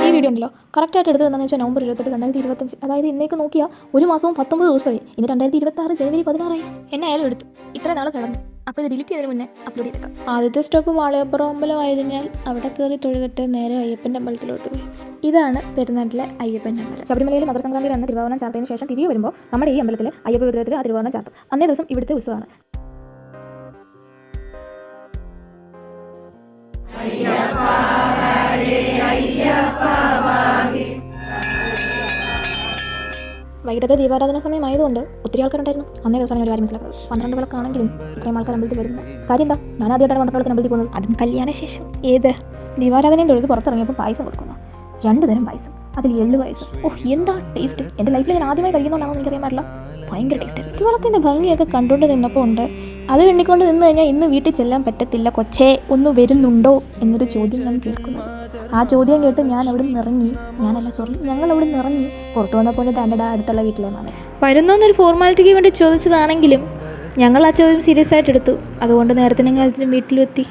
ഈ വീഡിയോ ഉണ്ടല്ലോ കറക്റ്റായിട്ട് എടുത്തത് എന്താണെന്ന് വെച്ചാൽ നവംബർ 28, 2025. അതായത് ഇന്നേക്ക് നോക്കിയാൽ 1 മാസവും 19 ദിവസമായി. ഇന്ന് 2026 ജനുവരി 16 എന്നെ ആയാലും എടുത്തു. ഇത്ര നാൾ കിടന്നു. അപ്പോൾ ഇത് ഡിലീറ്റ് ചെയ്തതിന് മുന്നേ അപ്ലോഡ് ചെയ്തേക്കാം. ആദ്യത്തെ സ്റ്റോപ്പ് വാളയപ്പുറം അമ്പലം ആയതിനാൽ അവിടെ കയറി തൊഴുതിട്ട് നേരെ അയ്യപ്പൻ്റെ അമ്പലത്തിലോട്ട് പോയി. ഇതാണ് പെരുന്നാട്ടിലെ അയ്യപ്പൻ്റെ അമ്പലം. ശബരിമലയിൽ മകരസംക്രാന്തി അന്ന് തിരുവാഭരണം ചാർത്തതിന് ശേഷം തിരികെ വരുമ്പോൾ നമ്മുടെ ഈ അമ്പലത്തിലെ അയ്യപ്പ വിഗ്രഹത്തിൽ ആ തിരുവാഭരണം ചാർത്തും. അന്നേ ദിവസം ഇവിടുത്തെ ഉത്സവമാണ്. വൈകിട്ടത്തെ ദീപാരാധന സമയമായതുകൊണ്ട് ഒത്തിരി ആൾക്കാരുണ്ടായിരുന്നു. അന്നേ ദിവസമാണ് ഒരു കാര്യം മനസ്സിലാക്കുന്നത്. 12 വിളക്കാണെങ്കിലും ഇത്രയും ആൾക്കാർ അമ്പലത്തിൽ വരുന്നത് കാര്യം എന്താ? ഞാൻ ആദ്യമായിട്ടാണ് 12 വിളക്കിന് അമ്പലത്തിൽ പോകുന്നത്, അതും കല്യാണ ശേഷം. ഏത് ദീപാരാധനയും തൊഴുത് പുറത്തിറങ്ങിയപ്പോൾ പായസം കൊടുക്കുന്നു. 2 തരം പായസം, അതിൽ എള്ളു പായസം. എന്താ ടേസ്റ്റ്! എൻ്റെ ലൈഫിൽ ഞാൻ ആദ്യമായി കഴിക്കുന്നതുകൊണ്ടാണോ എനിക്കറിയാൻ പാടില്ല, ഭയങ്കര ടേസ്റ്റ്. കുറ്റിവിളക്കിൻ്റെ ഭംഗിയൊക്കെ കണ്ടുകൊണ്ട് നിന്നപ്പോൾ ഉണ്ട് അത് വെണ്ണിക്കൊണ്ട് നിന്ന് കഴിഞ്ഞാൽ ഇന്ന് വീട്ടിൽ ചെല്ലാൻ പറ്റത്തില്ല കൊച്ചേ, ഒന്ന് വരുന്നുണ്ടോ എന്നൊരു ചോദ്യം ഞാൻ കേൾക്കുന്നത്. ആ ചോദ്യം കേട്ട് ഞങ്ങൾ അവിടെ നിന്ന് ഇറങ്ങി പുറത്തു വന്നപ്പോൾ തൻ്റെ അടുത്തുള്ള വീട്ടിലെന്നാണ്. വരുന്നോന്നൊരു ഫോർമാലിറ്റിക്ക് വേണ്ടി ചോദിച്ചതാണെങ്കിലും ഞങ്ങൾ ആ ചോദ്യം സീരിയസ് ആയിട്ട് എടുത്തു. അതുകൊണ്ട് നേരത്തിനും കാലത്തിനും വീട്ടിലെത്തി.